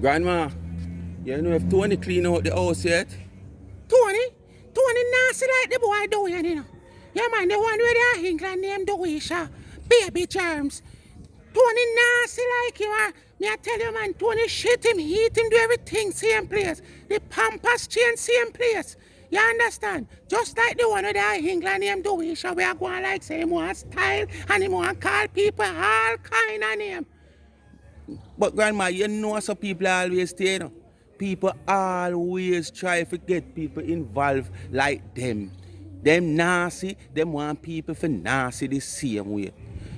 Grandma, you know if Tony clean out the house yet? Tony? Tony nasty like the boy doing, you know. Yeah, man, the one with the England named Dewiesha. Baby germs. Tony nasty like you are. Me I tell you, man, Tony shit him, heat him, do everything same place. The Pampers change same place. You understand? Just like the one with the England named Dewiesha, we are going like say him want style and him want call people all kind of name. But grandma, you know some people always stay, you know. People always try to get people involved like them. Them nasty, them want people for nasty the same way.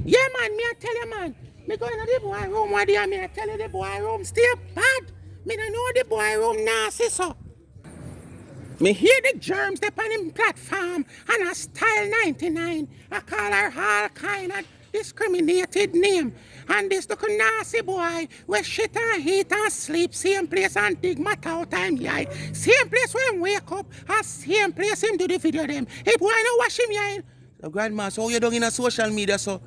Yeah, man, me I tell you, man. Me go in the boy room one day and me I tell you the boy room still bad. Me don't know the boy room nasty, so. Me hear the germs they on him platform and a style 99. I call her all kind of discriminated name. And this look nasty boy where shit and heat and sleep same place and dig matter out time yeah. Same place where him wake up and same place him do the video them. Hey boy no wash him yeah. So grandma, so you done in a social media so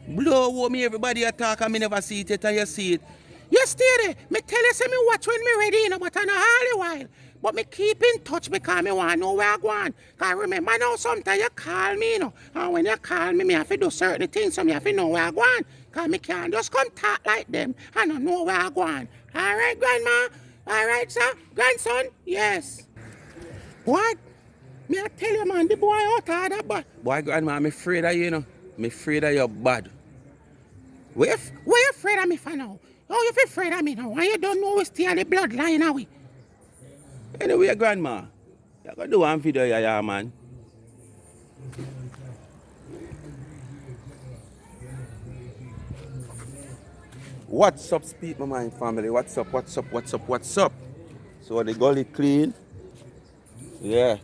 blow me everybody attack and me never see it yet and you see it. You stay there. Me tell you say me watch when me ready, you know, but I know all the while. But me keep in touch because me want to know where I go on. Because remember now sometimes you call me, you know. And when you call me, me have to do certain things so me have to know where I go on. Because me can't just come talk like them and don't know where I go on. All right, grandma? All right, sir? Grandson? Yes. What? Me I tell you, man, the boy out of that boy. Boy, grandma, I'm afraid of you, you know. I'm afraid of your bad. Where you afraid of me for now? Oh, you feel afraid of me now? Why you don't know we steal the bloodline away? Anyway, grandma, you gotta do one video, yeah, man. What's up, Speak My Mind family? What's up, what's up, what's up, what's up? So the gully clean. Yeah.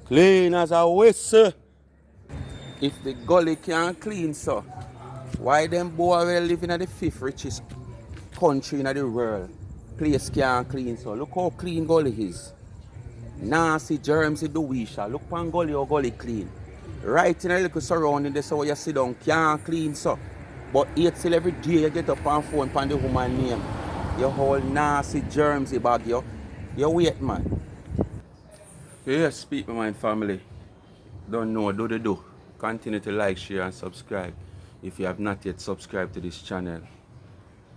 Clean as a whistle. If the gully can't clean, so why them boy will living in the fifth richest country in the world? Place can't clean, so look how clean gully is. Nasty germs in Dewiesha. Look pan gully how gully clean. Right in a little surrounding there so you sit down can't clean so. But yet till every day you get up and phone pan the woman name. You whole nasty germs in bag you. You wait man. Yes, Speak My Mind family. Don't know, do the do. Continue to like, share and subscribe. If you have not yet subscribed to this channel,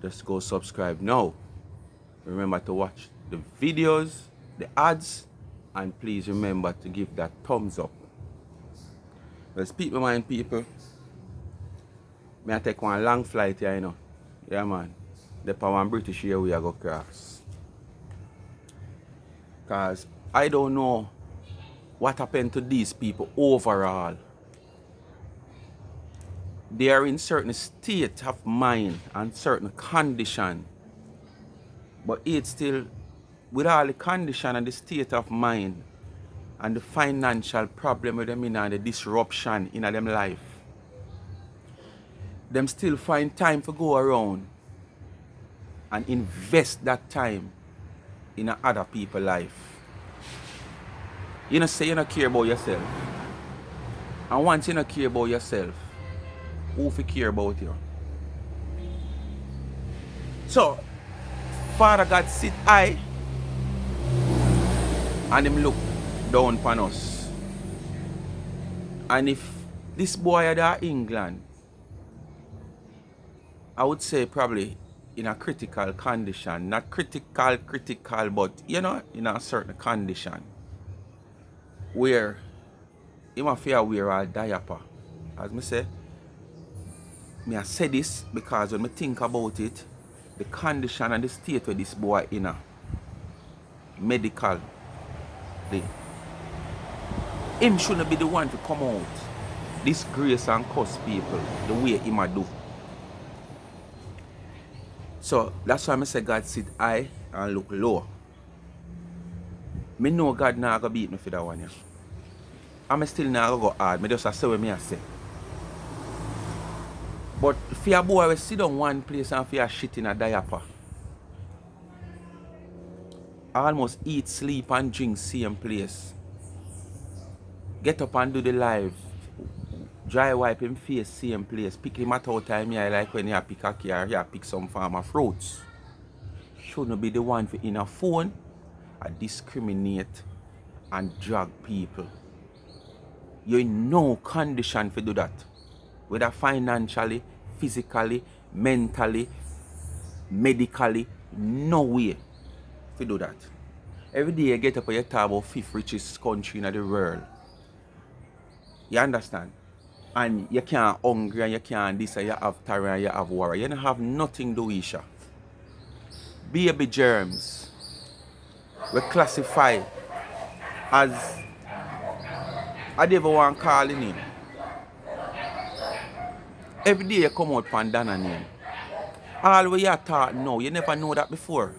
just go subscribe now. Remember to watch the videos, the ads, and please remember to give that thumbs up. Well, Speak My Mind people, may I take one long flight here, you know. Yeah man. The one British Airways I go cross. Cause I don't know what happened to these people overall. They are in certain state of mind and certain condition. But it's still, with all the condition and the state of mind and the financial problem with them in and the disruption in them life, them still find time to go around and invest that time in other people's life. You know, say you don't care about yourself. And once you don't care about yourself, who will care about you? So, Father God sit high and him look down upon us. And if this boy had England, I would say probably in a critical condition. Not critical, but you know, in a certain condition. Where he must fear wear a diaper. As me say, I say this because when I think about it, the condition and the state where this boy in a medical thing, him shouldn't be the one to come out, disgrace and curse people the way him a do. So that's why I say God sit high and look low. Me know God not gonna beat me for that one. Yeah. I'm still not gonna go hard. I just say what I say. But for a boy we sit down one place and for a shit in a diaper, almost eat, sleep and drink same place, get up and do the live, dry wipe him face same place, pick him at all time here like when you pick a car, you pick some farm of fruits. shouldn't be the one for in a phone and discriminate and drag people. You're in no condition to do that. Whether financially, physically, mentally, medically, no way to do that. Every day you get up and you talk about fifth richest country in the world. You understand? And you can't hungry and you can't this and you have terror and you have war. You don't have nothing, Dewiesha. Baby germs we classify as I never want to call it name. Every day you come out from Dana name. All what you thought now, you never know that before.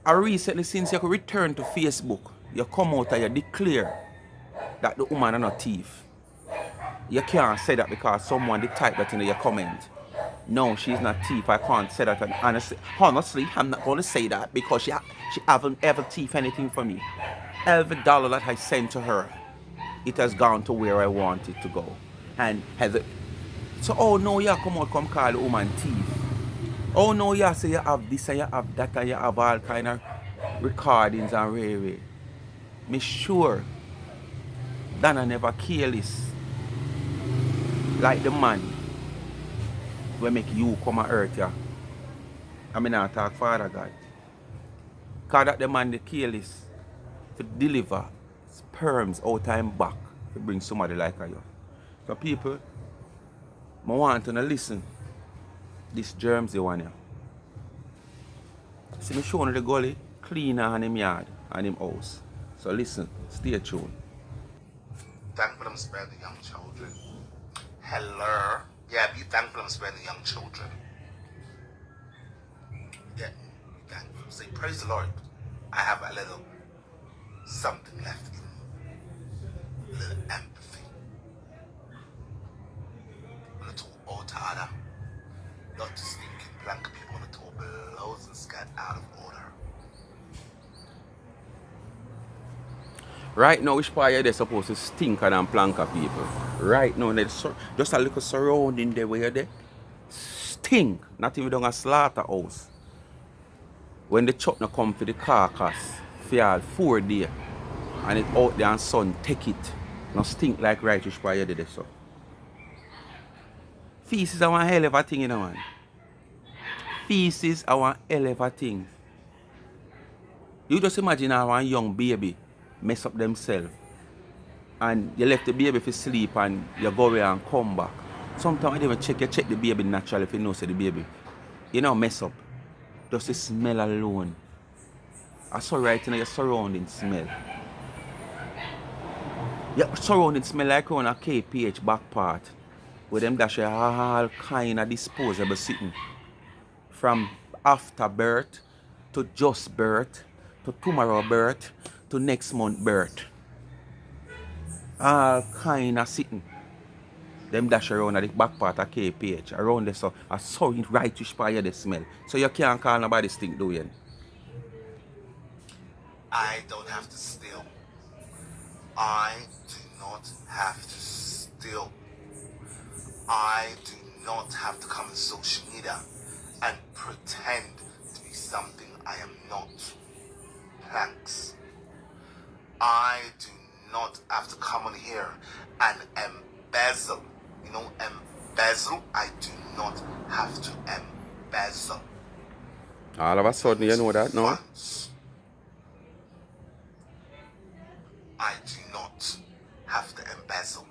I recently since you return to Facebook, you come out and you declare that the woman is not thief. You can't say that because someone did type that in your comment. No, she's not thief. I can't say that. And honestly, I'm not going to say that because she haven't ever thief anything from me. Every dollar that I sent to her, it has gone to where I want it to go. And has it. So, oh no, you come out, come call the woman thief. Oh no, you say you have this and you have that and you have all kind of recordings and way. Me sure Dana never careless like the man will make you come and hurt you. I mean not talk Father God. Cause that the man the careless to deliver sperms out of him back to bring somebody like you. So people, I want to listen. This germs they want you. See me showing the gully cleaner on him yard and him house. So listen, stay tuned. Thankful I'm sparing the young children. Hello. Yeah, be thankful I'm sparing the young children. Yeah, be thankful. Say, praise the Lord. I have a little something left in me. A little empathy. A little order. Not to stinking blank people, a little blows and scat out of order. Right now, which part they're supposed to stink and planka people. Right now, just a little surrounding there where they stink. Not even down a slaughterhouse. When the truck no come for the carcass, for all 4 days, and it out there and sun take it. No stink like right which part there so. Feces are one hell of a thing, you know, man. Feces are one hell of a thing. You just imagine how one young baby mess up themselves and you left the baby for sleep and you go away and come back. Sometimes you even check the baby naturally if you know say the baby. You know mess up. Just the smell alone. I saw right in your surrounding smell. Your surrounding smell like on a KPH back part. Where them dash all kind of disposable sitting. From after birth to just birth to tomorrow birth to next month birth. All kind of sitting. Them dash around at the back part of KPH. Around there, so I saw it right which part of the smell. So you can't call nobody stink, do you? I don't have to steal. I do not have to steal. I do not have to come on social media and pretend to be something I am not. Thanks. I do not have to come on here and embezzle. You know, embezzle? I do not have to embezzle. All of a sudden, you know that, no? Funds. I do not have to embezzle.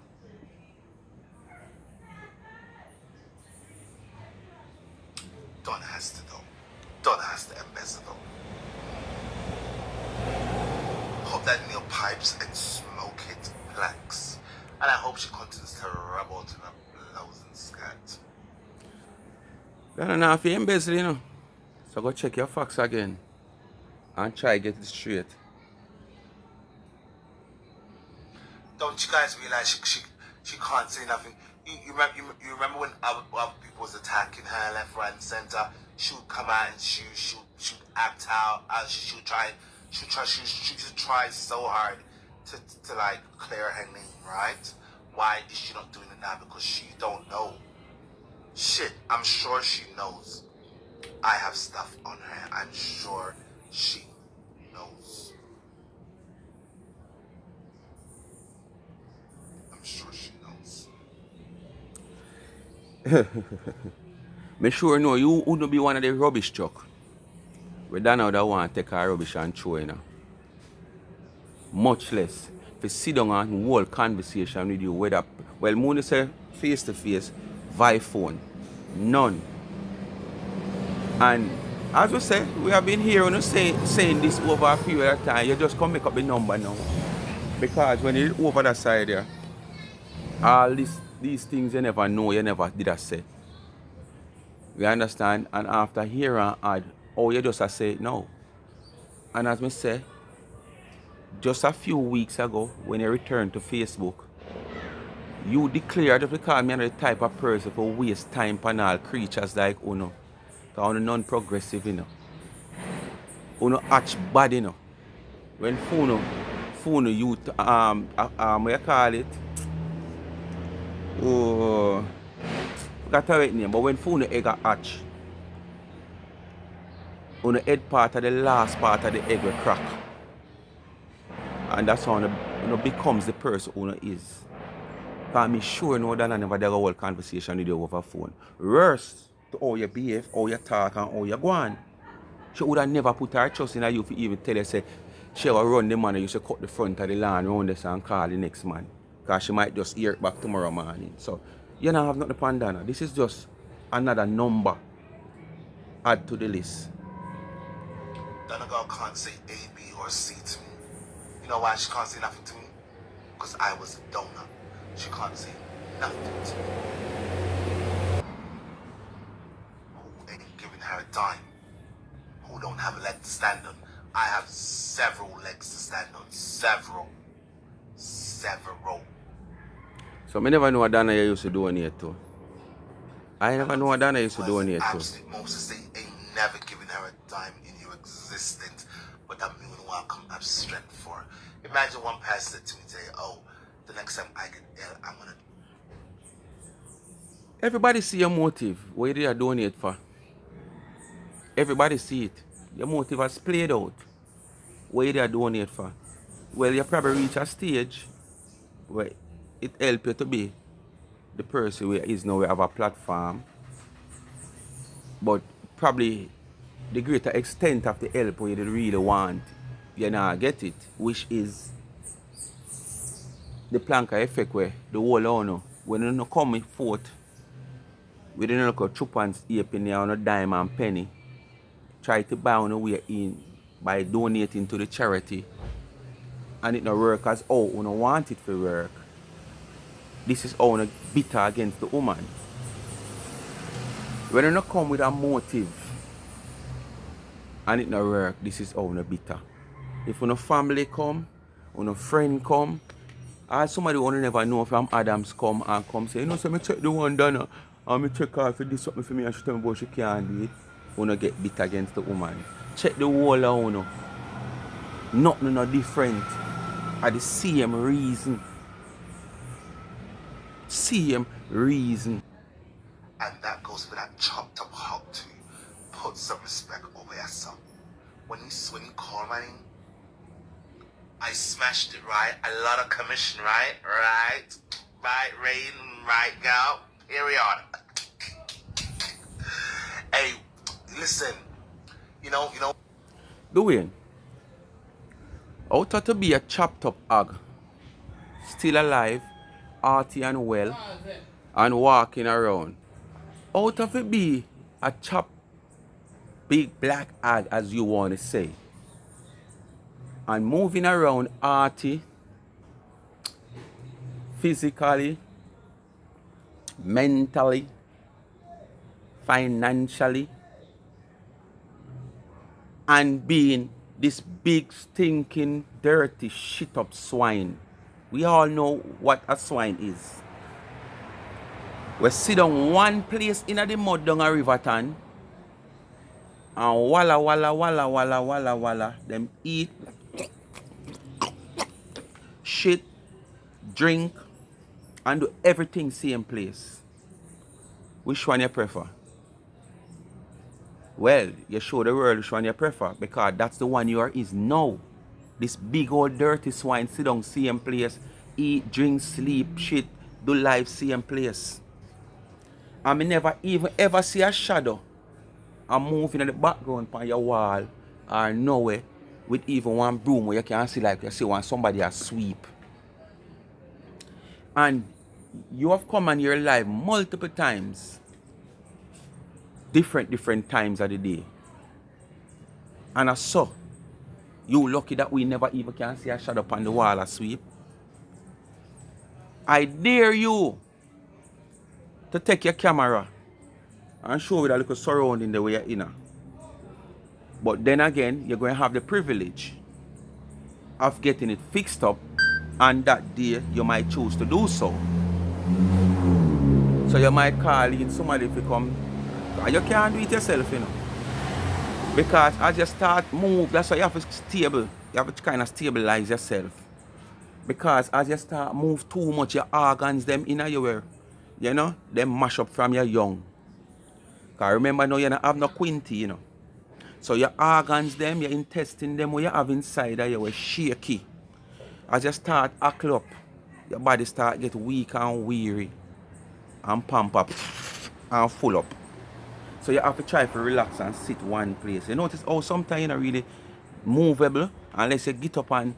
Donna has to though. Donna has to embezzle though. Hope that Neil pipes and smoke it flex. And I hope she continues to rub out in her blouse and skirt. That's not for embezzle, you know. So go check your facts again. And try get it straight. Don't you guys realize she can't say nothing? You remember when other people was attacking her left, right, and center? She would come out and she would act out. She would try so hard to like clear her name, right? Why is she not doing it now? Because she don't know. Shit, I'm sure she knows. I have stuff on her. I'm sure she knows. I'm sure she knows. Me sure know you wouldn't be one of the rubbish truck. We don't know that want to take our rubbish and throw in. Much less if you sit down and hold conversation with you, whether well Mooney say face to face, via phone. None. And as we say, we have been hearing you saying this over a period of time. You just come make up the number now. Because when you over that side there, all these things you never know, you never did I say. You understand? And after hearing add, oh you just say no. And as me say, just a few weeks ago, when you returned to Facebook, you declared that you call me the type of person who waste time on all creatures like Uno. Because Uno non-progressive, you know. Uno hatch bad, you know. When phone youth, what you call it? Oh, forgot the right name, but when phone egg a hatch, Uno head part of the last part of the egg will crack. And that's how Uno becomes the person Uno is. Because I'm sure no that I never did a whole conversation with you over phone. Worse to how you behave, how you talk, and how you go on. She would have never put her trust in you to even tell her, say, she will run the man and you should cut the front of the lawn around this and call the next man. Because she might just hear it back tomorrow morning. So, you don't have nothing pandana. This is just another number add to the list. Donna girl can't say A, B, or C to me. You know why she can't say nothing to me? Because I was a donor. She can't say nothing to me. Who ain't giving her a dime? Who don't have a leg to stand on? I have several legs to stand on. Several. So, I never know what Donna used to do on here too. I never know what Donna used to do on here too. Absolute Moses, they ain't never given her a dime in your existence. But that meanwhile come have strength for her. Imagine one person said to me today, oh, the next time I get ill, I'm gonna. Everybody see your motive. What you are doing it for? Everybody see it. Your motive has played out. What you are doing it for? Well, you probably reach a stage where it helps you to be the person who is now we have a platform. But probably the greater extent of the help where you really want, you not get it, which is the plank effect where the whole owner, when you come forth, we didn't look at 2 pence, 8 penny on a dime and penny, try to buy on a way in by donating to the charity, and it not work as how you want it to work. This is how you bitter against the woman. When you come with a motive and it not work, this is how you bitter. If your family come, your friend come, or somebody who never know from Adams come and come say, you know, so me check the one Donna, and me check her for this something for me and she tell me about she can't do it. You get bitter against the woman. Check the whole of you. Nothing no different. At the same reason. Same reason. And that goes for that chopped up hot too. Put some respect over yourself. When you call my name, I smashed it, right? A lot of commission, right? Right, rain, right, gal. Period. Hey, listen. You know. Dwayne, out of to be a chopped up hog, still alive, hearty and well, and walking around. Out of it be a chopped big black hog, as you want to say, and moving around hearty, physically, mentally, financially, and being this big stinking dirty shit up swine. We all know what a swine is. We sit down one place in the mud down a Riverton and walla them eat, shit, drink, and do everything same place. Which one you prefer? well, you show the world which one you prefer, because that's the one you are is now. This big old dirty swine sit down same place, eat, drink, sleep, shit, do life same place. And me never even ever see a shadow and moving in the background on your wall or nowhere with even one broom where you can see like you see when somebody has sweep. And you have come in your life multiple times, different times of the day. And I saw you lucky that we never even can see a shadow on the wall or sweep. I dare you to take your camera and show with a little surrounding the way you're in. But then again, you're going to have the privilege of getting it fixed up, and that day you might choose to do so. So you might call in somebody to come, and you can't do it yourself, you know. Because as you start move, that's why you have to stable. You have to kind of stabilize yourself. Because as you start move too much, your organs, them in your, you know, them mash up from your young. Because remember now you don't have no quinty, you know. So your organs, them, your intestine, them, what you have inside of you were shaky. As you start ackle up, your body start get weak and weary and pump up and full up. So you have to try to relax and sit one place. You notice how sometimes you're not really movable unless you get up and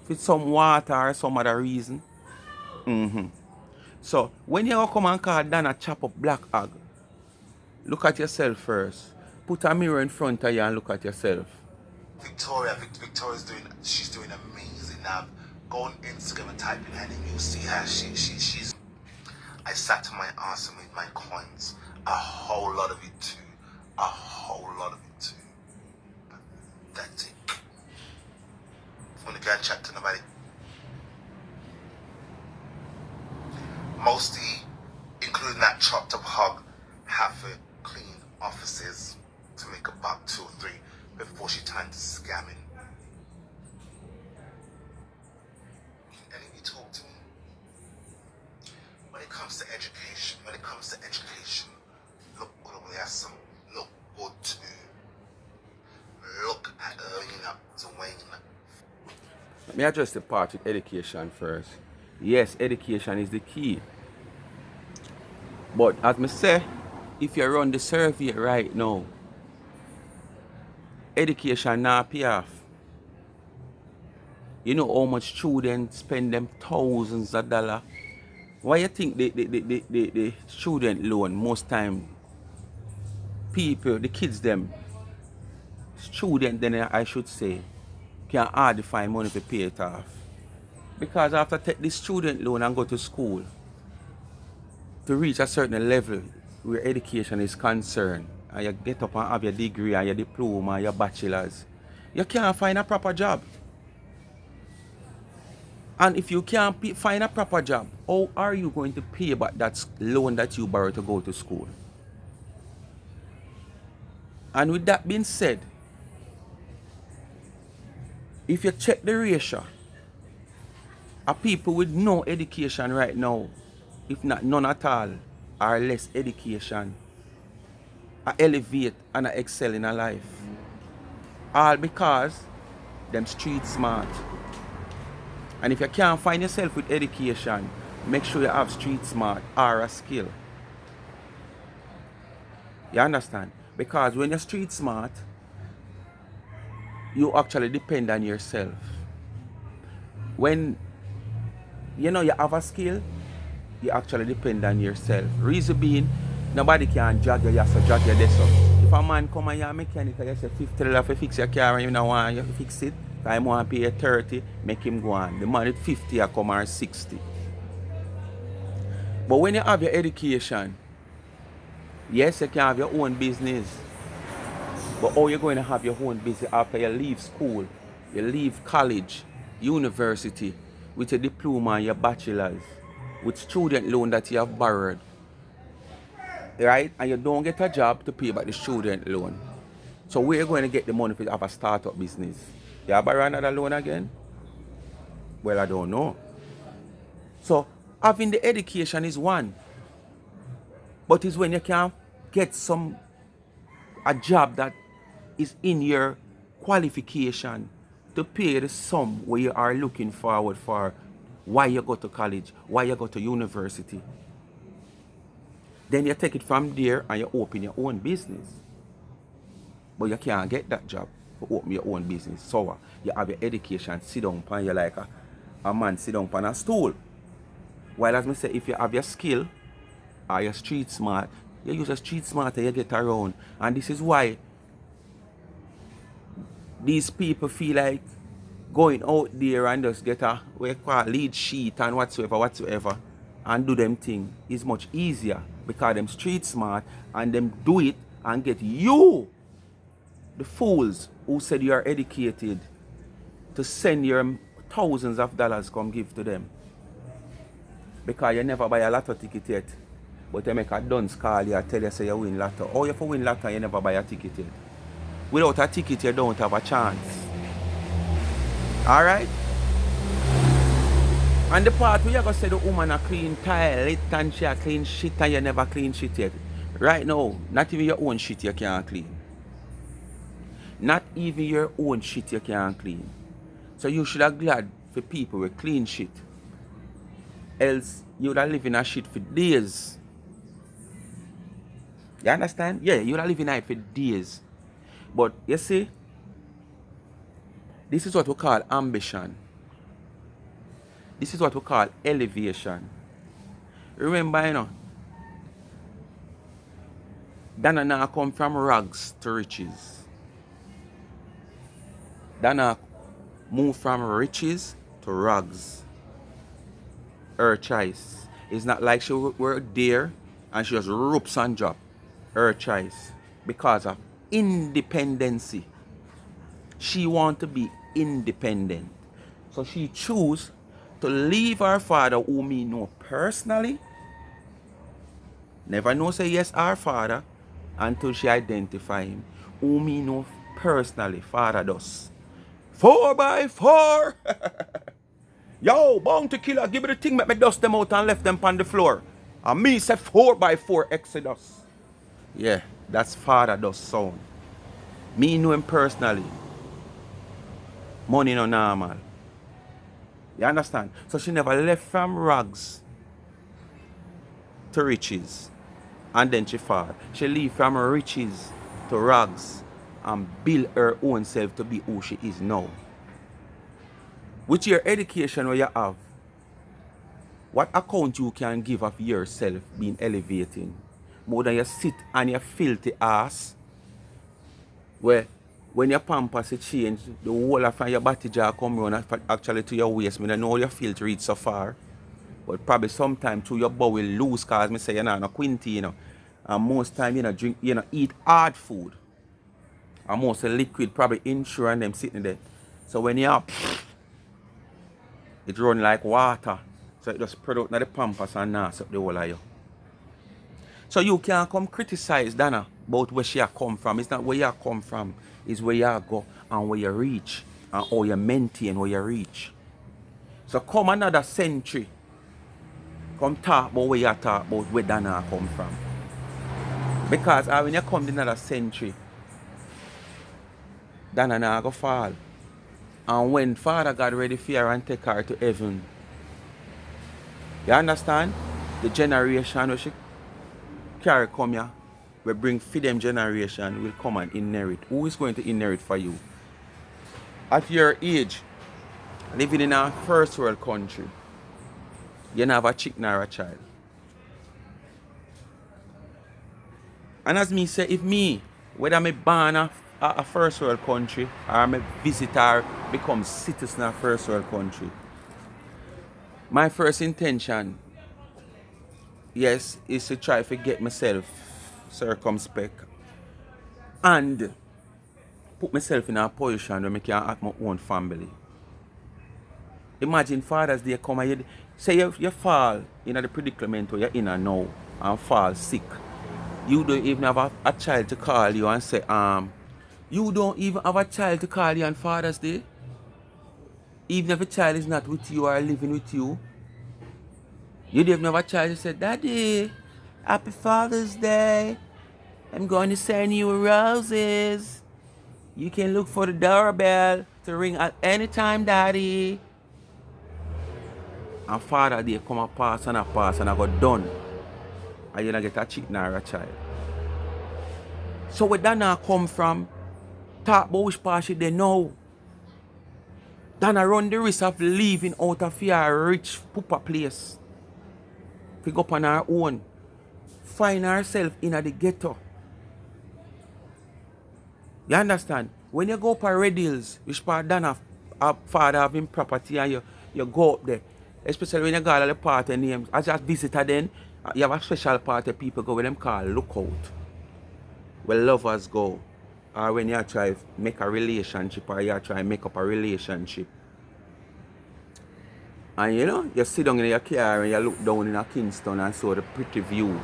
fit some water or some other reason. So when you come and call Dana chop up black hog, look at yourself first. Put a mirror in front of you and look at yourself. Victoria's she's doing amazing now. Go on Instagram and type in her name, you'll see her. She's. I sat on my ass and made my coins. A whole lot of it too. A whole lot of it too. Pathetic. Want to go and chat to nobody? Mostly, including that chopped up hog, have to clean offices to make a buck 2 or 3 before she turned to scamming. Can any of you talk to me? When it comes to education, look good over there, some look good too. Look at Lena Dwayne. Let me address the part with education first. Yes, education is the key. But as I say, if you run the survey right now, education not pay off. You know how much students spend them thousands of dollars. Why you think the student loan most time people, the kids them, student then I should say, can hardly find money to pay it off? Because after take the student loan and go to school, to reach a certain level where education is concerned, and you get up and have your degree and your diploma and your bachelor's, you can't find a proper job. And if you can't find a proper job, how are you going to pay back that loan that you borrowed to go to school? And with that being said, if you check the ratio of people with no education right now, if not none at all, or less education, I elevate and I excel in a life. All because them street smart. And if you can't find yourself with education, make sure you have street smart or a skill. You understand? Because when you're street smart, you actually depend on yourself. When you know you have a skill, you actually depend on yourself. Reason being, nobody can drag you, you have to drag you this up. If a man come and you're a mechanic and you say $50 to fix your car and you don't want you to fix it, I want to pay you 30, make him go on. The man at 50 I come or 60. But when you have your education, yes, you can have your own business. But how are you going to have your own business after you leave school, you leave college, university, with your diploma and your bachelor's, with student loan that you have borrowed, right? And you don't get a job to pay back the student loan. So where are you going to get the money to have a startup business? You have borrow another loan again? Well, I don't know. So having the education is one. But it's when you can get some a job that is in your qualification to pay the sum where you are looking forward for, why you go to college, why you go to university. Then you take it from there and you open your own business. But you can't get that job to open your own business. So you have your education, sit down and you like a man sit down on a stool. While as I say, if you have your skill or you're street smart, you use a street smart and you get around. And this is why these people feel like going out there and just get a what you call lead sheet and whatsoever and do them thing is much easier because them street smart and them do it and get you, the fools who said you are educated, to send your thousands of dollars come give to them. Because you never buy a lotto ticket yet. But they make a dunce call you and tell you say you win lotto. Or if you win lotto you never buy a ticket yet. Without a ticket you don't have a chance. Alright? And the part where you go say the woman a clean toilet and she a clean shit and you never clean shit yet. Right now, not even your own shit you can't clean. Not even your own shit you can't clean. So you should have glad for people with clean shit. Else you would have lived in a shit for days. You understand? Yeah, you would have lived in it for days. But you see, this is what we call ambition. This is what we call elevation. Remember, you know, Dana now come from rags to riches. Dana move from riches to rags. Her choice. It's not like she worked there and she just ropes and drop. Her choice. Because of independency. She want to be independent. So she choose to leave her father, who me know personally. Never know say yes her father until she identify him. Who me know personally, father does. 4x4! Yo, bounty killer, give me the thing, make me dust them out and left them on the floor. And me say 4x4 Exodus. Yeah, that's father does sound. Me know him personally. Money no normal. You understand? So she never left from rags to riches. And then she fall. She leave from riches to rags and build her own self to be who she is now. With your education where you have, what account you can give of yourself being elevating? More than you sit on your filthy ass where when your Pampers change, the whole of your body jar come round actually to your waist. I don't know how your filter reach so far. But probably sometime to your bowel loose cause me say you're not a quinty, you know. And most time you know drink, you know, eat hard food. And most of the liquid probably insure and them sitting there. So when you have it run like water. So it just produce the Pampers and nass up the whole of you. So you can't come criticize Dana about where she come from. It's not where you come from. It's where you go and where you reach. And how you maintain where you reach. So come another century. Come talk about where you talk about where Dana come from. Because when you come to another century, Dana now go fall. And when Father God ready for her and take her to heaven, you understand? The generation where she carry come here, we bring for them generation will come and inherit. Who is going to inherit for you? At your age, living in a first world country, you don't have a chick nor a child. And as me say, if me, whether me born a first world country or me visitor become citizen of first world country, my first intention, yes, is to try to get myself circumspect and put myself in a position where I can have my own family. Imagine Father's Day come and say you fall in the predicament where you're in now and fall sick. You don't even have a child to call you and say, you don't even have a child to call you on Father's Day? Even if a child is not with you or living with you, you don't even have a child to say, Daddy, happy Father's Day. I'm going to send you roses. You can look for the doorbell to ring at any time, Daddy. And Father, they come a pass and I got done. And you don't get a chicken or a child. So where that now come from, talk about which part she they know. Dana run the risk of leaving out of your rich pooper place. Pick up on her own. Find herself in the ghetto. You understand? When you go up a Red Hills, which part Dana father having property and you go up there. Especially when you go to the party names. As a visitor then, you have a special party people go with them called Lookout. Where lovers go. Or when you try to make a relationship or you try to make up a relationship. And you know, you sit down in your car and you look down in a Kingston and saw the pretty view.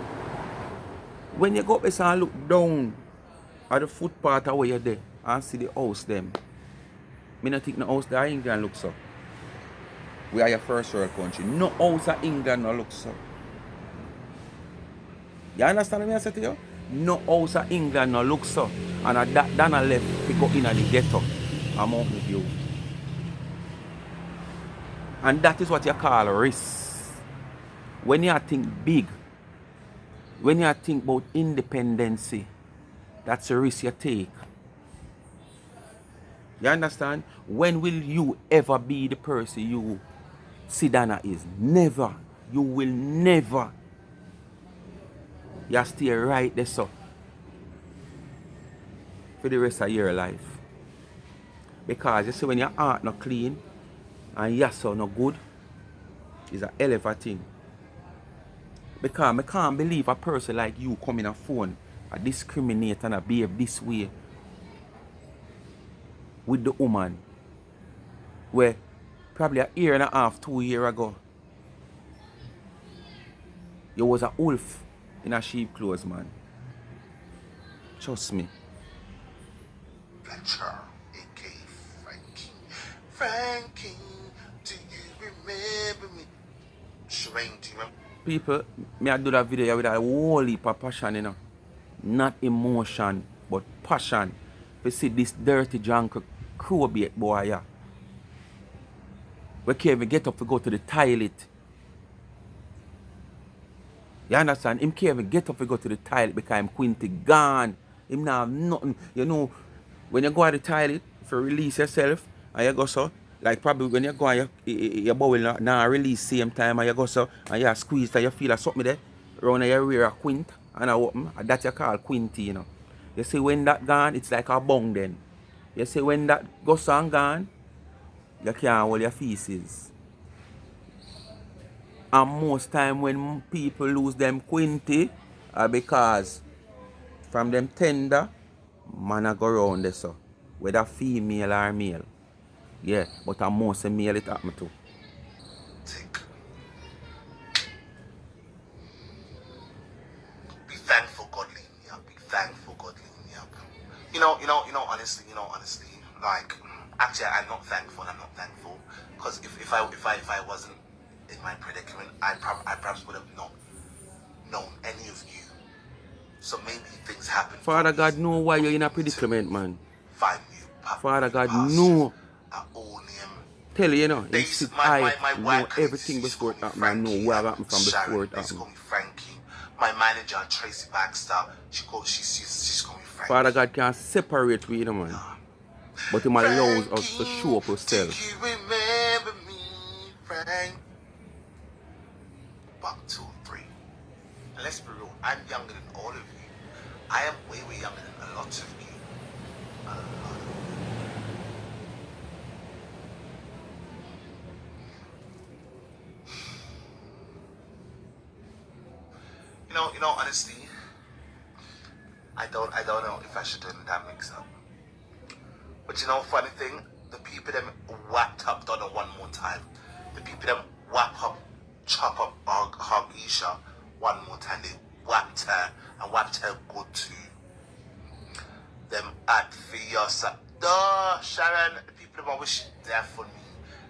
When you go up there and look down at the footpath where you're there and see the house them. I don't think the house there in England looks so. We are your first world country. No house in England no looks so. You understand what I say to you? No house in England no looks so. And that I left to go in the ghetto. I'm out with you. And that is what you call risk. When you think big, when you think about independency, that's a risk you take. You understand? When will you ever be the person you see Dana is? Never. You will never. You stay right there so for the rest of your life. Because you see when your heart not clean and your soul not good, it's a hell of a thing. Because I can't believe a person like you come in a phone and discriminate and behave this way with the woman where probably a year and a half, 2 years ago, you was a wolf in a sheep clothes, man. Trust me. Fletcher, a.k.a. Frankie. Frankie, do you remember me? Shireen, do you remember? People, me I do that video with a whole heap of passion, you know. Not emotion, but passion. You see this dirty drunk crowbait boy, yeah. We can't even get up to go to the toilet. You understand? Him can't even get up to go to the toilet because I'm Quinty gone. Him now have nothing. You know, when you go to the toilet for release yourself, and you go so, like probably when you go and your bowel now release same time and you go so, and you squeeze and you feel like something there, around your rear a quint, and I open, and that you call Quinty, you know. You see when that gone, it's like a bung then. You see when that goes on gone, you can't hold your feces. And most time when people lose them Quinty, because from them tender, man a go round there so. Whether female or male. Yeah, but a most male it happen to. Tick. Be thankful God lead me up. Be thankful God lead me up. Honestly, like, actually, I'm not thankful. Because if I wasn't in my predicament, I perhaps would have not known any of you. So maybe things happen. Father God know why you're in a predicament, man. Find you. Father God know. All name. Tell you, you know, he sit high, my know everything before it happen. I know what happened from before it Sharon, happen. call me Frankie. My manager, Tracy Baxter, she's called me Frankie. Father God can't separate we, you know, man. But he allows us to show up ourselves. Do you remember me, Frank? 1, 2, 3. And let's be real, I'm younger than all of you. I am way younger than a lot of you. A lot of you. Honestly, I don't know if I should do that mix up. But funny thing, the people them whacked up Donna one more time. The people them chop up hug Isha one more time. They whacked her good too. Them at Fiyosa. Duh, Sharon, the people them always there for me.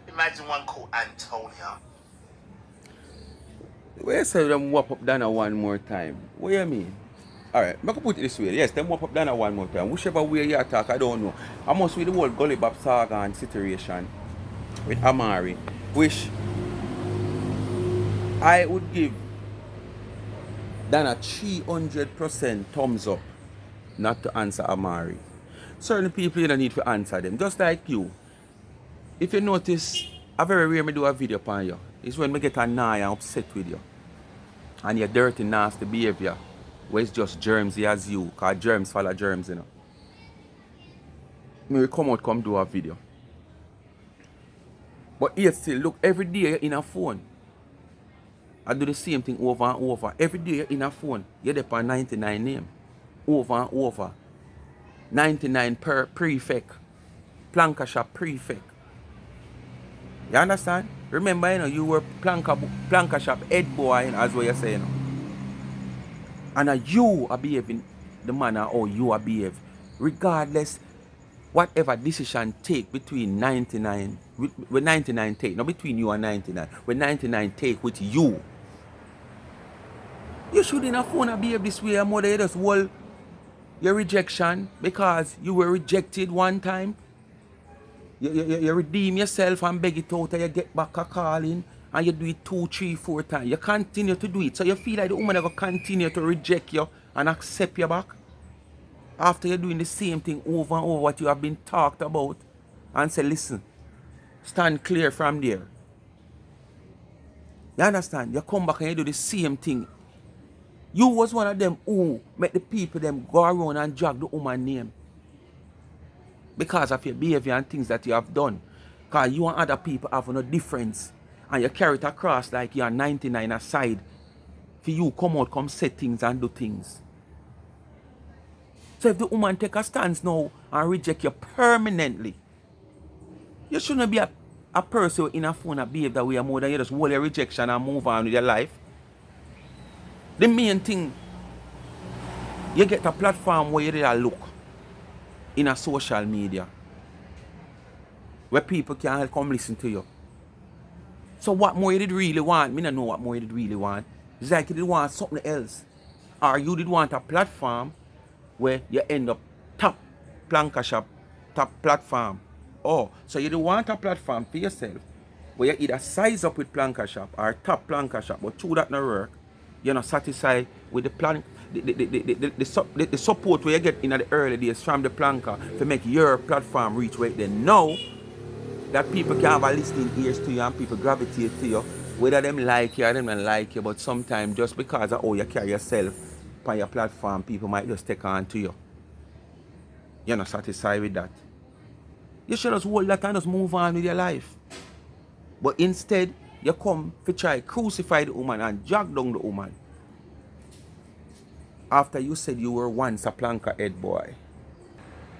Imagine one called Antonia. Where you say them whop up Dana one more time? What you mean? Alright, I can put it this way. Yes, them up down one more time. Whichever way you attack, I don't know. I must with the whole Gully Bop saga and situation with Amari, which I would give Dana 300% thumbs up not to answer Amari. Certain people you don't need to answer them. Just like you. If you notice, I very rarely do a video upon you. It's when I get annoyed and upset with you. And your dirty, nasty behavior. Where it's just germs as you. Because germs follow germs, you know. Me will come out, come do a video. But yet still, look, every day you're in a phone. I do the same thing over and over. Every day you're in a phone. You're there for 99 name. Over and over. 99 per prefect. Planka shop prefect. You understand? Remember, you know, you were planka shop head boy, you know, as what you're saying. You know? And you are behaving the manner or you are behave. Regardless, whatever decision take between 99, with 99 take, not between you and 99, with 99 take with you. You shouldn't have phone and behave this way, and mother, you just hold your rejection because you were rejected one time. You redeem yourself and beg it out and you get back a calling and you do it 2, 3, 4 times. You continue to do it. So you feel like the woman is going to continue to reject you and accept you back after you're doing the same thing over and over what you have been talked about and say, listen, stand clear from there. You understand? You come back and you do the same thing. You was one of them who make the people them go around and drag the woman name. Because of your behavior and things that you have done. Because you and other people have no difference. And you carry it across like you are 99 aside. For you come out, come say things and do things. So if the woman take a stance now and reject you permanently, you shouldn't be a person in a phone and behave that way more than you just hold your rejection and move on with your life. The main thing, you get a platform where you did look in a social media where people can come listen to you. So what more you did really want? Me don't know what more you did really want. It's like you did want something else. Or you did want a platform where you end up top planka shop, top platform. Oh, so you don't want a platform for yourself where you either size up with planka shop or top planka shop, but through that no work, you're not satisfied with the plan. The support where you get in the early days from the planka to make your platform reach where they know that people can have a listening ears to you and people gravitate to you, whether them like you or them don't like you, but sometimes just because of how you carry yourself on your platform, people might just take on to you. You're not satisfied with that. You should just hold that and just move on with your life. But instead, you come to try crucify the woman and drag down the woman. After you said you were once a planka head boy.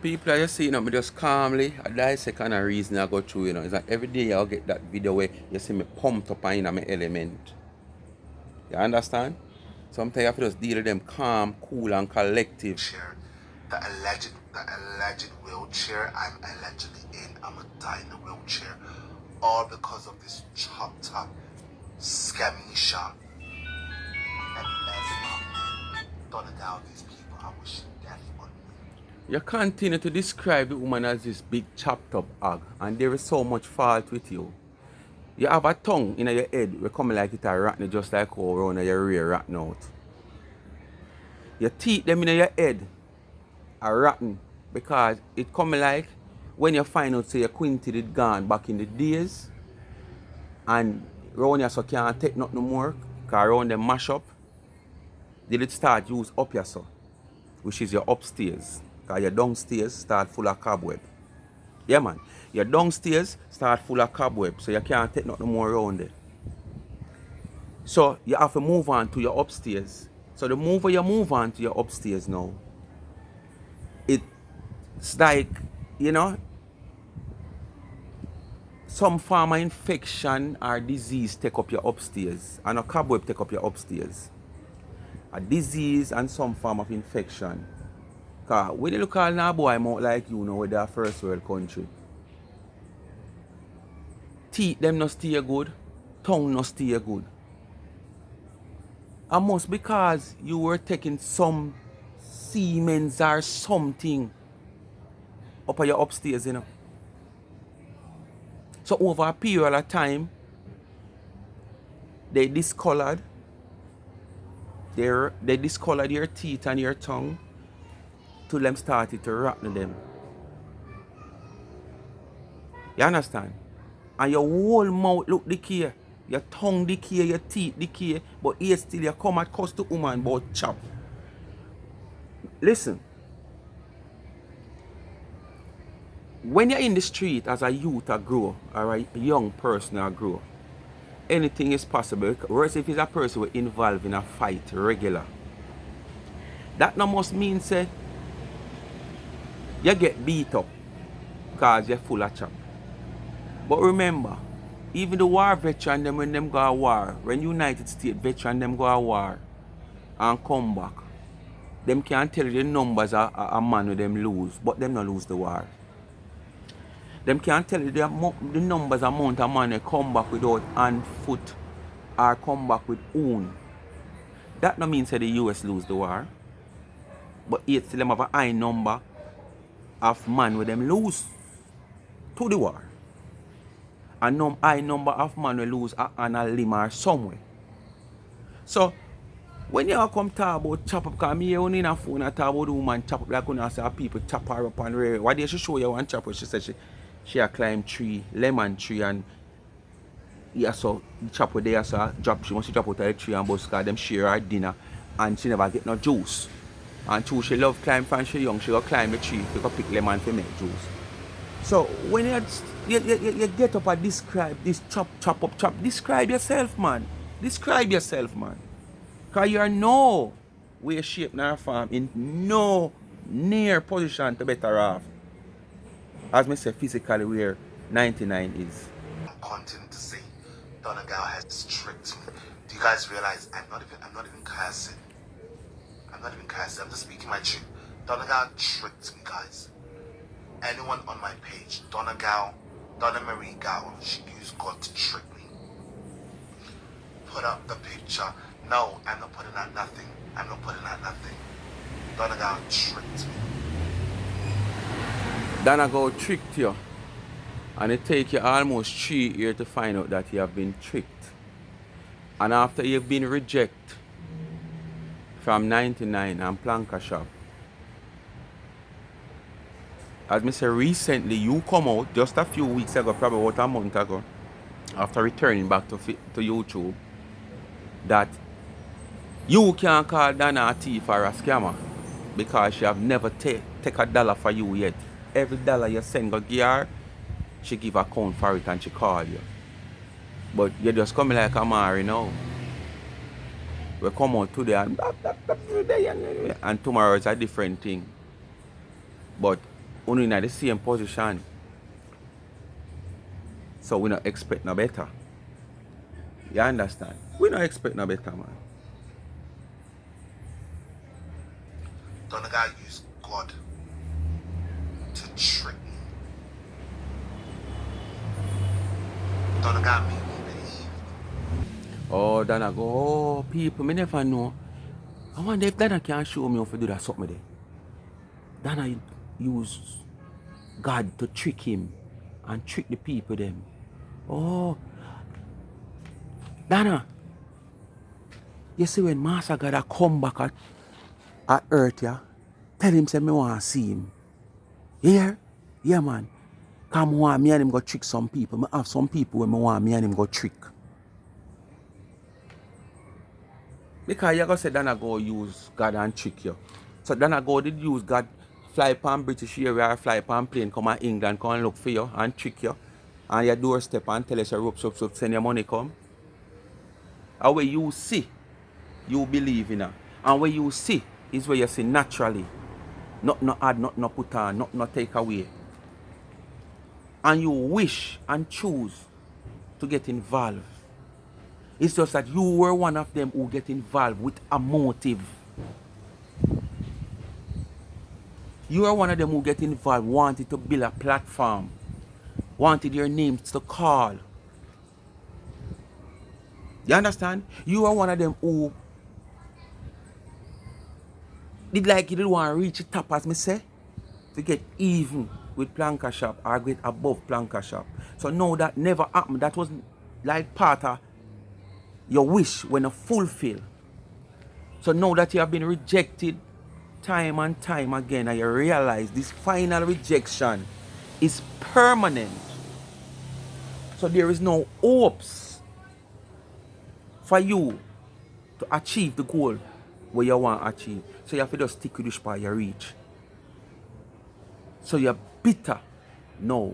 People are just saying, me just calmly, a dissect a reason I go through, It's like every day I'll get that video where you see me pumped up and in my element. You understand? Sometimes you have to just deal with them calm, cool and collective. The alleged wheelchair I'm allegedly in, I'm gonna die in the wheelchair. All because of this chopped up Dewiesha and done it out these people. I wish death on me. You continue to describe the woman as this big chopped up hog, and there is so much fault with you. You have a tongue in your head, we come like it a rotten, just like how around your rear rotten out. Your teeth them in your head are rotten because it come like when you find out say your quinty did gone back in the days and around you so can't take nothing more because around them mash up, did it start use up your so, which is your upstairs. Because your downstairs start full of cobweb. Yeah man, your downstairs start full of cobweb, so you can't take nothing more around it. So you have to move on to your upstairs. So the more you move on to your upstairs now, it's like, some form of infection or disease take up your upstairs, and a cobweb take up your upstairs. A disease and some form of infection. Because when you look at a boy out like you, with a first world country, teeth them not stay good, tongue not stay good. And most because you were taking some Siemens or something up at your upstairs, you know. So over a period of time, they discolored your teeth and your tongue till them started to rotten them. You understand? And your whole mouth look decay, your tongue decay, your teeth decay, but here still you come at cuss to woman about chop. Listen, when you're in the street as a youth or grow, or a young person or grow, anything is possible. Whereas if it's a person who involved in a fight regular, that no must mean say you get beat up because you're full of chop. But remember, even the war veteran them when them go to war, when United States veteran them go to war and come back, them can't tell you the numbers a man with them lose, but them not lose the war. Them can't tell you the numbers amount of man they come back without hand, foot, or come back with own. That no means that the US lose the war. But yet still them have a high number of man with them lose to the war. And high number of man will lose on a limb or somewhere. So when you come talk about chop up, because me only in a phone and talk about the woman chop up like when I say people chop her up and rare. What did she show you one chop up? She said she a climb tree, lemon tree, and yeah, so the chop up there so drop, she must drop out of the tree and bust because them share her dinner and she never get no juice. And too, she love climb from she young, she go climb the tree, she go pick lemon to make juice. So when you get up and describe this chop up, describe yourself, man. Describe yourself, man. Because you are no way, shape, nor form in no near position to better off. As me say, physically where 99 is. I'm continuing to say Donegal has tricked me. Do you guys realize I'm not even cursing? I'm not even cursing, I'm just speaking my truth. Donegal tricked me, guys. Anyone on my page, Donna Marie Gow, she used God to trick me. Put up the picture. No, I'm not putting out nothing. I'm not putting out nothing. Donegal tricked me. Donegal tricked you. And it take you almost 3 years to find out that you have been tricked. And after you've been rejected from 99 and Planka Shop, as me say, recently you come out just a few weeks ago, probably about a month ago, after returning back to YouTube, that you can't call Dana a thief or a scammer because she have never take $1 for you yet. Every dollar you send go give her, she give account for it and she call you. But you just coming like a Mary now. We come out today and tomorrow is a different thing. But only in the same position. So we don't expect no better. You understand? We don't expect no better, man. Donegal used God to trick me. Donegal made me believe. Oh, Dana go, oh, people, me never know. I wonder if Dana can show me how to do that something there. Dana use God to trick him and trick the people them. Oh, Dana, you see when Master God a come back at earth, yeah, tell him say me want to see him. You hear? Yeah, man. Come want me and him go trick some people. I have some people when me want me and him go trick. Because you go say Dana go use God and trick you. So Dana go did use God, fly upon British area or fly upon plane, come to England, come and look for you and trick you. And your doorstep and tell us your ropes up, send your money come. And where you see, you believe in her. And where you see is where you see naturally. Not no add, not no put on, not no take away. And you wish and choose to get involved. It's just that you were one of them who get involved with a motive. You are one of them who get involved, wanted to build a platform, wanted your names to call. You understand? You are one of them who Did like you didn't want to reach the top, as me say, to get even with Planker Shop or get above Planker Shop. So no, that never happened. That was like part of your wish when you fulfill. So now that you have been rejected time and time again, and you realize this final rejection is permanent. So there is no hopes for you to achieve the goal where you want to achieve. So you have to just stick with the spot you reach. So you're bitter now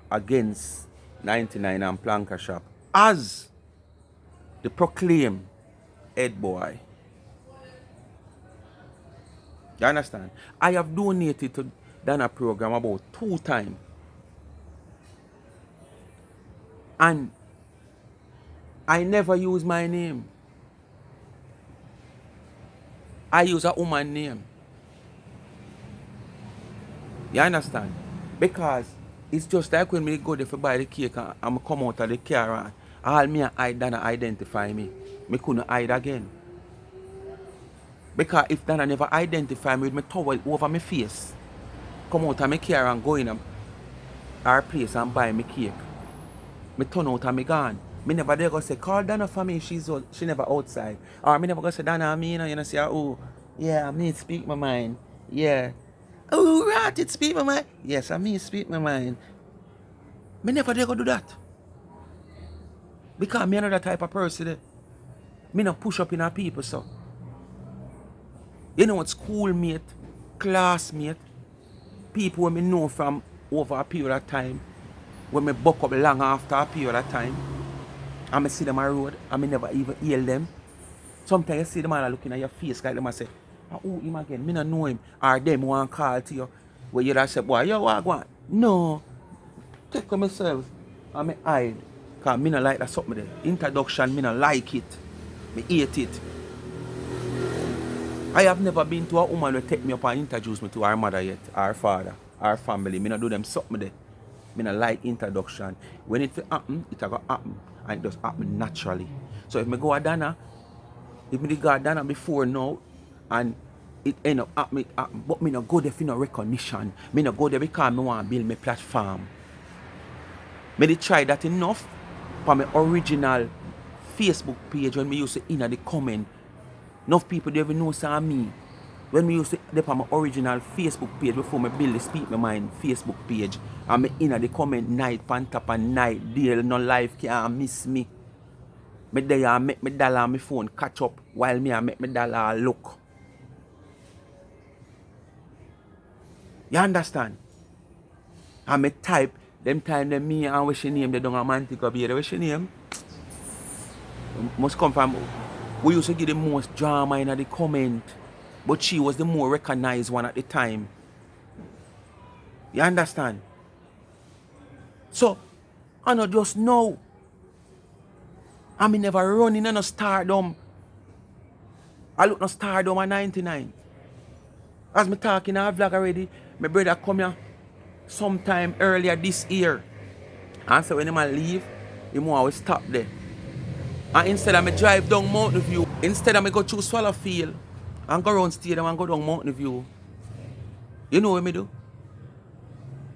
against 99 and Planker Shop as the proclaimed head boy. You understand? I have donated to Dana program about 2 times. And I never use my name. I use a woman name. You understand? Because it's just like when me go there to buy the cake and I come out of the car and all me and I Dana identify me. Me couldn't hide again. Because if Dana never identify me with my towel over my face, come out of my car and go in our place and buy me cake, me turn out and me gone. Me never there go say, call Dana for me, she never outside. Or me never go say, Dana, me, you know, say, oh, yeah, me speak my mind. Yeah. Oh, right, it speak my mind. Yes, I mean speak my mind. Me never there go do that. Because me another type of person. Me not push up in our people, so. You know what, schoolmate, classmate, people when me know from over a period of time, when me buck up long after a period of time, and me see them on the road, and me never even hear them. Sometimes you see them all looking at your face like them and say, oh, him again, me not know him. Or them want call to you, where you just say, boy, you what go on? No. Take for myself, and me hide. Because me not like that something there. Introduction, me not like it. Me hate it. I have never been to a woman who take me up and introduce me to her mother yet, her father, her family. Me not do them something there. Me not like introduction. When it happen, it will happen. And it just happen naturally. So if me go a Dana, if me go a Dana before now, and it end up happening, but me not go there for no recognition. Me not go there because me want to build my platform. Me dey try that enough for my original Facebook page when me used to in the comment. Enough people don't even know say me. When me used to dey on my original Facebook page before me build the Speak My Mind Facebook page, and me in the comment night pan top and night deal, no life can't miss me. Me there and make me dollar on my phone catch up while me and make me dollar look. You understand? And me type them time them me and what's your name they don't romantic up here. What's your name? Must come from. We used to give the most drama in the comment, but she was the more recognized one at the time. You understand? So, I not just know. I mean never running in no stardom. I look no stardom at 99. As me talking in a vlog already, my brother come here sometime earlier this year. And so when he man leave, he always stop there. And instead of me drive down Mountain View, instead of me go through Swallowfield and go around Stadium and go down Mountain View, you know what me do?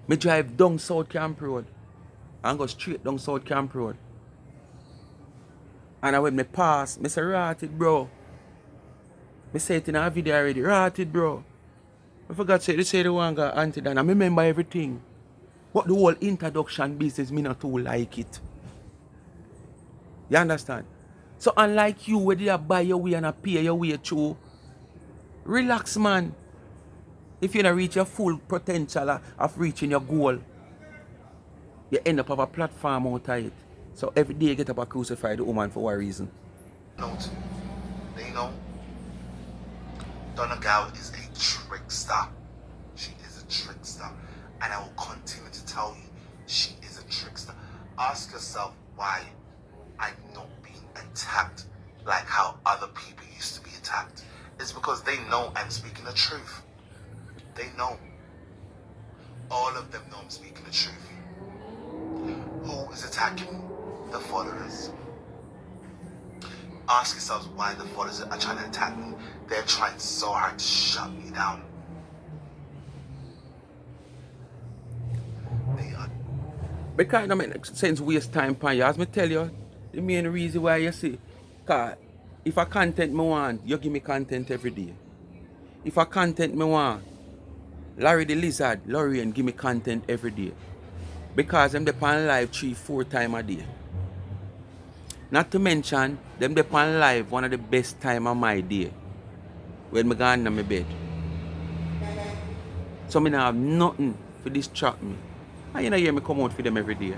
Me drive down South Camp Road and go straight down South Camp Road. And when me pass, me say, rotted bro. Me say it in a video already, rotted bro. I forgot to say the one got Auntie Dan. I remember everything. But the whole introduction business, me not too like it. You understand? So unlike you, where they buy your way and pay your way through, relax man. If you don't reach your full potential of reaching your goal, you end up have a platform out of it. So every day you get up and crucify the woman for what reason? Note, they know Donna Gal is a trickster. She is a trickster. And I will continue to tell you, she is a trickster. Ask yourself why I'm not being attacked like how other people used to be attacked. It's because they know I'm speaking the truth. They know. All of them know I'm speaking the truth. Who is attacking? The followers. Ask yourselves why the fathers are trying to attack me. They're trying so hard to shut me down. They are. Because it don't make sense waste time on you. As me tell you, the main reason why you see, cause if a content me want, you give me content every day. If a content me want, Larry the Lizard, Lorraine give me content every day. Because them depend live 3-4 times a day. Not to mention, them depend live one of the best time of my day. When me gone in my bed. So me not have nothing to distract me. And you know hear me come out for them every day.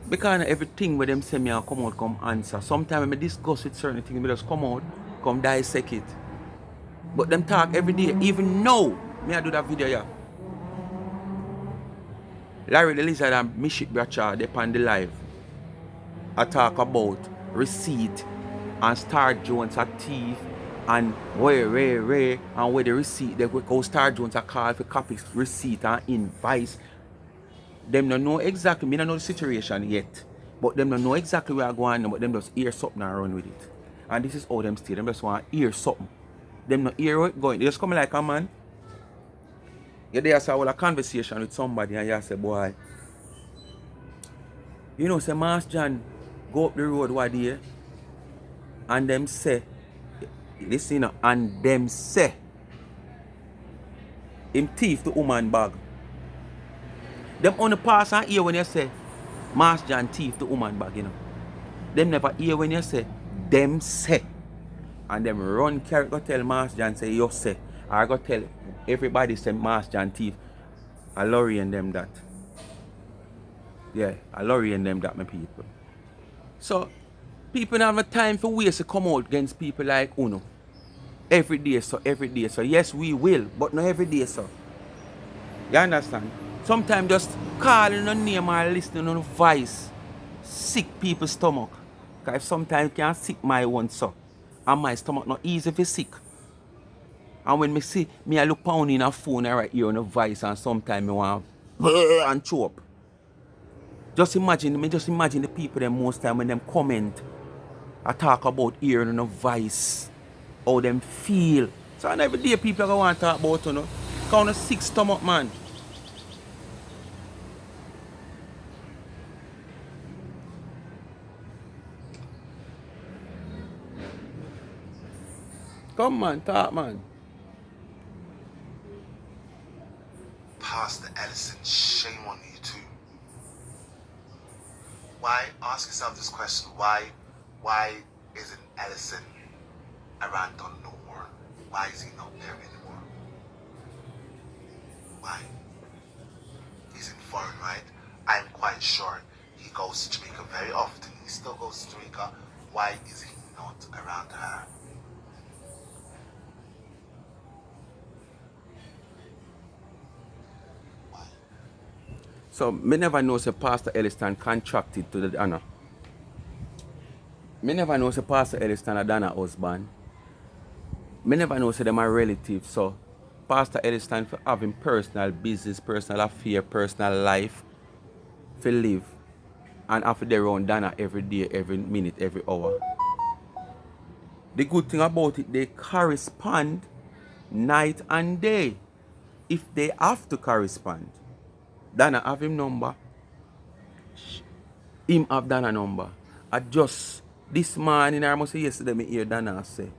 Because everything where them say me I come out come answer. Sometimes when I discuss with certain things, I just come out, come dissect it. But them talk every day. Even now, me I do that video here. Larry the Lizard and Mishik Bracha, they on the live. I talk about receipt and Star Jones a thief and where and where the receipt they go Star Jones a call for copy receipt and invoice. Them don't know exactly, me don't know the situation yet. But them don't know exactly where I go on, but them just hear something and run with it. And this is how them stay. Them just want to hear something. Them not hear where it going. They just come like a man. You there say a conversation with somebody and you say, boy, you know, say Master John go up the road one day and them say, listen, and them say, him thief the woman bag. Them only pass and hear when you say, Master John thief the woman bag, you know. Them never hear when you say, them say. And them run carry go tell Master John say, you say. Or go tell everybody say Master John thief. I lorry and them that. Yeah, I lorry and them that, my people. So, people don't have time for ways to come out against people like Uno. Every day, so every day. So, yes, we will, but not every day, so. You understand? Sometimes just calling on name or listening on voice sick people's stomach. Because sometimes you can sick my one, so. And my stomach not easy for sick. And when me see, me I look pound in a phone right here on a voice and sometimes me want and chew up. Just imagine the people them most time when them comment I talk about hearing on a voice, how them feel. So and every day people are want to talk about, you know. Count a sick stomach, man. Come man, talk man. Pastor Ellison, shame on you too. Why, ask yourself this question, why isn't Ellison around Don no more? Why is he not there anymore? Why? He's in foreign, right? I'm quite sure he goes to Jamaica very often. He still goes to Jamaica. Why is he not around her? So me never know say Pastor Elliston contracted to the Dana. Me never know say Pastor Elliston a Dana husband. Me never know say them are relatives. So Pastor Elliston for having personal business, personal affair, personal life for live. And after they run Dana every day, every minute, every hour. The good thing about it, they correspond night and day. If they have to correspond. Dana have him number. Him have Dana number. I just this morning, I must say yesterday, me hear Dana say,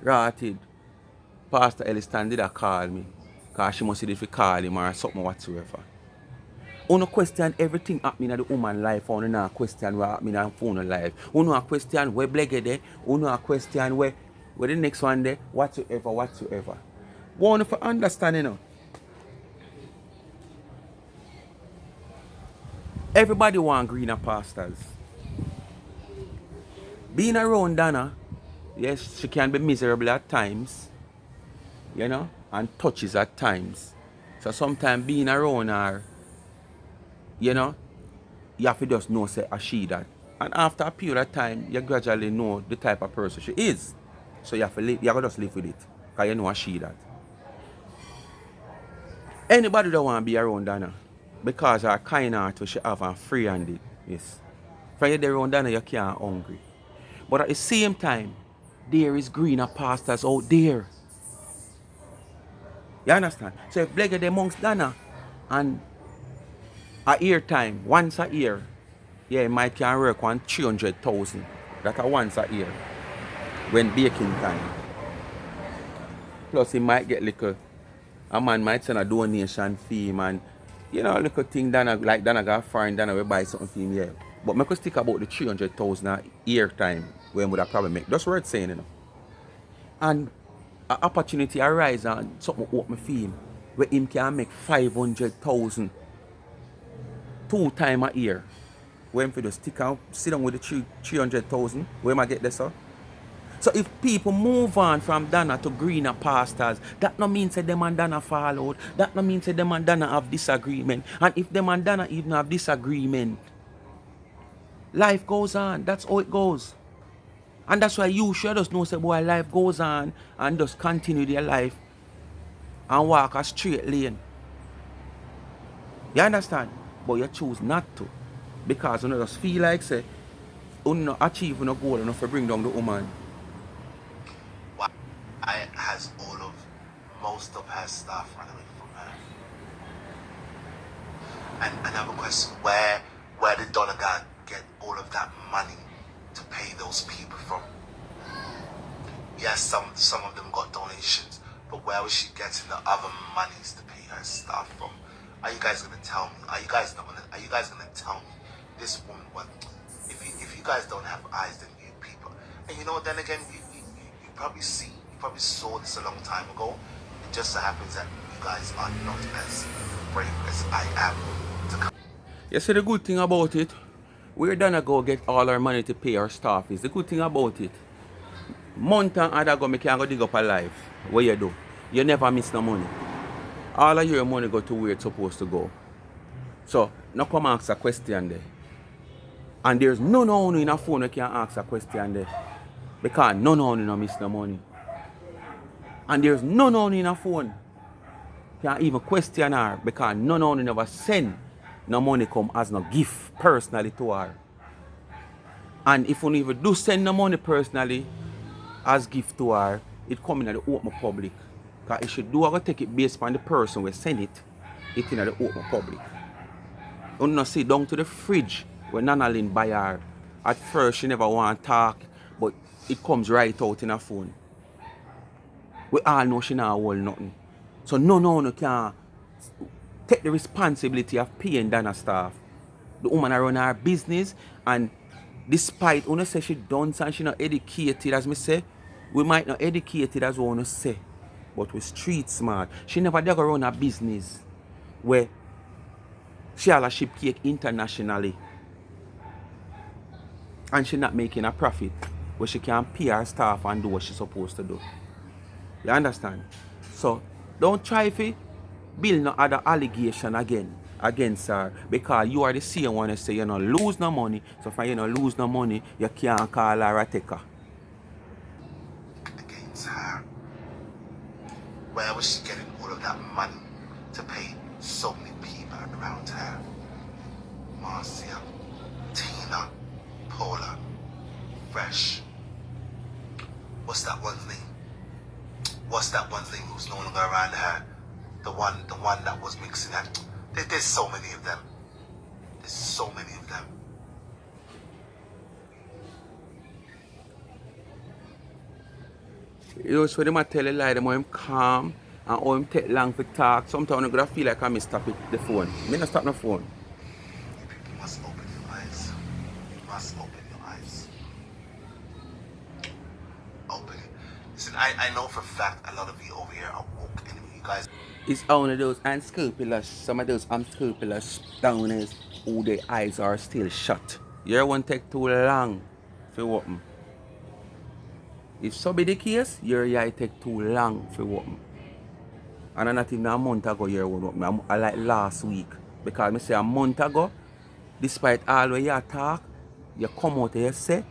Rotted, Pastor Elliston did a call me. Because she must see if he call him or something whatsoever. Uno question everything happening in the woman life, uno not question what happening in phone life. Uno a question where Blege there, uno a question where the next one there, whatsoever. One for understanding now. Everybody want greener pastors. Being around Dana, yes, she can be miserable at times, you know, and touches at times. So sometimes being around her, you know, you have to just know say she that. And after a period of time, you gradually know the type of person she is. So you have to just live with it. Because you know she that. Anybody that want to be around Dana, because her kind heart she have and free handed, yes. From you there around Dana, you can't hungry. But at the same time, there is greener pastures out there. You understand? So if Blake the amongst Dana and a year time, once a year, yeah, it might can work on 300,000. That's a once a year. When baking time. Plus he might get a man might send a donation fee, man. You know, little thing Dana like Dana got foreign, Dana will buy something for him, yeah. But I could stick about the 300,000 a year time when would I probably make. That's worth saying, you know. And an opportunity arise and something open for him where him can make 500,000 2 times a year. When for just stick out, sit down with the 300,000, where am I get this? So if people move on from Dana to greener pastures, that no means that them and Dana fall out. That no means that them and Dana have disagreement. And if them and Dana even have disagreement, life goes on. That's how it goes. And that's why you should just know, say, boy, life goes on and just continue their life and walk a straight lane. You understand? But you choose not to. Because you just feel like, say, you not achieve no goal enough to bring down the woman. Why has most of her staff run away from her? And another question, where did Donegal get all of that money to pay those people from? Yes, some of them got donations, but where was she getting the other monies to pay her staff from? Are you guys gonna tell me? Are you guys gonna tell me this woman? What if you guys don't have eyes, then you people. And you know, then again, you probably saw this a long time ago. It just so happens that you guys are not as brave as I am to come. You see the good thing about it? We're gonna go get all our money to pay our staff is the good thing about it. Month and other go, me can go dig up a life. What you do? You never miss no money. All of your money go to where it's supposed to go. So, no come ask a question there. And there's none of you in a phone that can ask a question there. Because none of you no miss no money. And there's none of you in a phone can even question her because none of you never send no money come as no gift personally to her. And if you even do send no money personally as gift to her, it come in the open public. Because if you do, I go take it based on the person who send it in the open public. You not sit down to the fridge when Nana Lynn buy her. At first she never want to talk, but it comes right out in her phone. We all know she not hold nothing. So no can take the responsibility of paying Dana staff. The woman run her business, and despite when say she done and she not educated, as me say, we might not educated as we want to say, but we street smart. She never did run a business where she all a ship cake internationally and she not making a profit where she can pay her staff and do what she's supposed to do. You understand? So don't try to build no other allegation against her because you are the same one that say you don't lose no money. So if you don't lose no money, you can't call her a taker. Against her. Where was she getting all of that money to pay so many people around her? Marcia, Tina, Paula, Fresh. What's that one's name? What's that one thing who's no longer around her? The one that was mixing that. There's so many of them. There's so many of them. You know, so them a tell a lie, them how him calm and how him take long to talk. Sometimes I'm gonna feel like I stop the phone. Me not stop the phone. You people must open your eyes. You must open your eyes. Open it. Listen, I know for a fact a lot of you over here are woke. Anyway, you guys. It's one of those unscrupulous, some of those unscrupulous stoners who their eyes are still shut. Your one take too long for open. If so be the case, your eye take too long for open. And not even a month ago your one open. I like last week. Because I say a month ago, despite all what you talk, you come out and you say,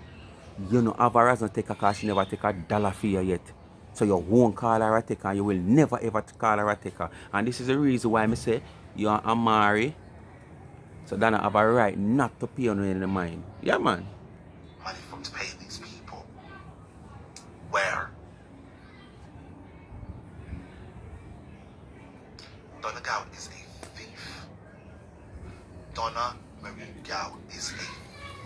you know have a reason to take her because she never take $1 for you yet. So you won't call her a taker and you will never ever call her a taker. And this is the reason why I say you are married. So then I have a right not to pay on any mind. Yeah, man. Money from to pay these people. Donna Gow is a thief. Donna Marie Gow is a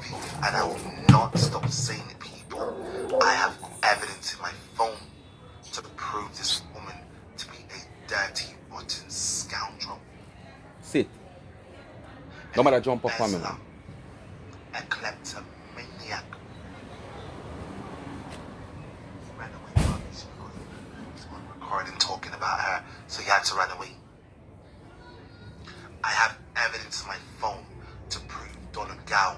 thief. And I will not stop saying it, people. I have evidence in my phone to prove this woman to be a dirty, rotten scoundrel. Sit. No matter jump up on me, man. A kleptomaniac. Ran away from me. She was on recording talking about her, so he had to run away. I have evidence in my phone to prove Donna Gow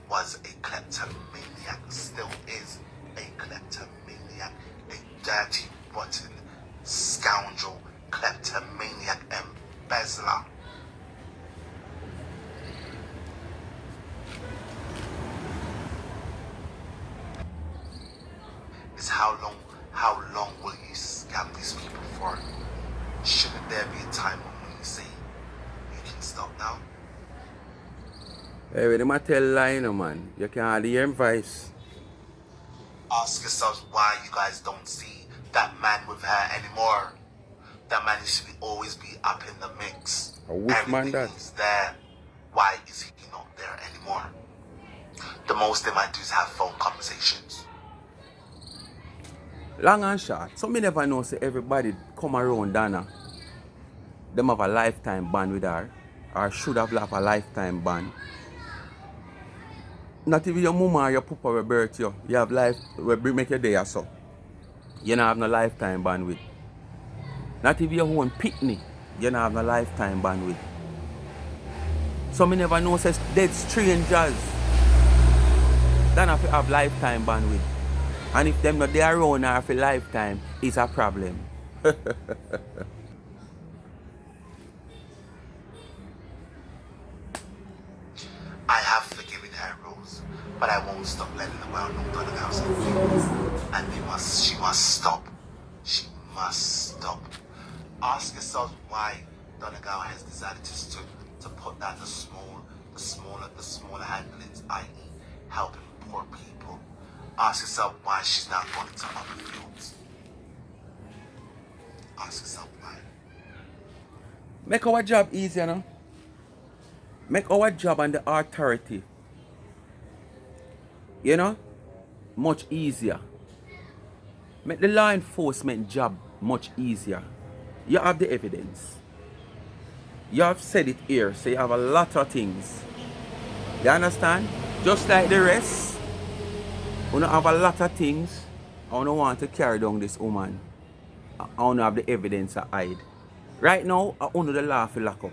was a kleptomaniac, still is a kleptomaniac, a dirty, rotten scoundrel, kleptomaniac, embezzler. Is how long will you scam these people for? Shouldn't there be a time when you say you can stop now? Hey, when I tell lie, no, man, you can't hear him voice. Ask yourselves why you guys don't see that man with her anymore. That man used to always be up in the mix. A which man that? Is there. Why is he not there anymore? The most they might do is have phone conversations. Long and short, so me never know say everybody come around Dana. Them have a lifetime ban with her, or should have a lifetime ban. Not even your mama or your papa will birth you. You have life, will make your day or so. You don't have no lifetime ban with. Not even your own pitney, you don't have no lifetime ban with. So me never know say dead strangers than have lifetime ban with. And if them not there around her for lifetime, it's a problem. I have forgiven her, Rose, but I won't stop letting the world know Donna Gow's a thief. And she must stop. She must stop. Ask yourself why Donna Gow has decided to put down the smaller handlings, i.e. helping poor people. Ask yourself why she's not going to other fields. Ask yourself why. Make our job easier, no? Make our job and the authority, you know, much easier. Make the law enforcement job much easier. You have the evidence. You have said it here, so you have a lot of things. You understand? Just like the rest, you have a lot of things. I don't want to carry down this woman. I don't have the evidence to hide. Right now, I under the law for lock up.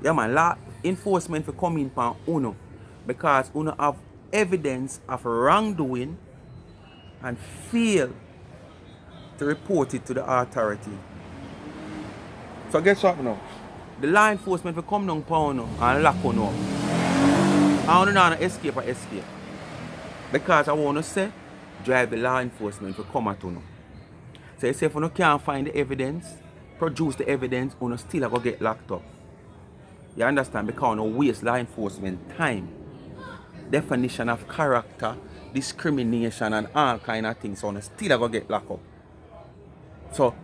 Yeah, man, law enforcement for come in for Uno because Uno have evidence of wrongdoing and fail to report it to the authority. So guess what now? The law enforcement will come down for Uno and lock Uno up. I don't know escape or escape. Because I want to say, drive the law enforcement to come at Uno. So you say if you can't find the evidence, produce the evidence, Uno still going to get locked up. You understand? Because no waste law enforcement time. Definition of character, discrimination and all kind of things. So no still going to get locked up. So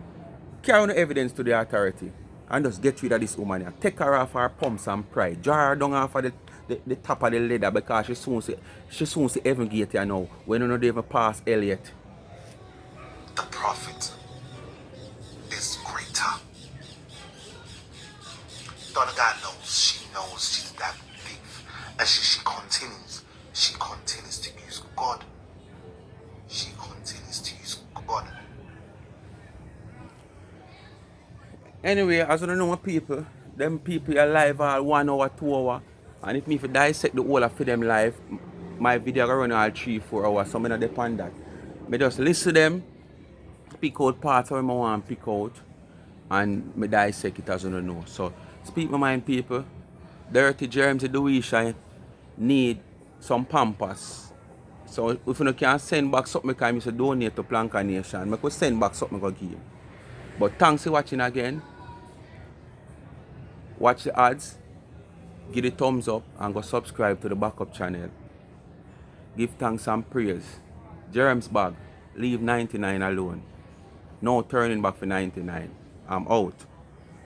carry the evidence to the authority and just get rid of this woman here. Take her off her pumps and pride. Jar her down off of the top of the leather because she soon see heaven gate here now. When you don't even pass Elliot. The prophet is greater. Donna God knows. She knows she's that thief. And she continues to use God. She continues to use God. Anyway, as you know people, them people are live all 1 hour, 2 hour. And if me if dissect the whole of them live, my video will run all 3-4 hours. So I don't depend on that. I just listen to them, pick out parts of them I want to pick out, and I dissect it as you know. So speak my mind people. Dirty germs Dewiesha need some Pampers. So if you can't send back something because I donate to Planka Nation, I could send back something I give. But thanks for watching again. Watch the ads, give the thumbs up and go subscribe to the backup channel. Give thanks and praise. Germs bag, leave 99 alone. No turning back for 99. I'm out.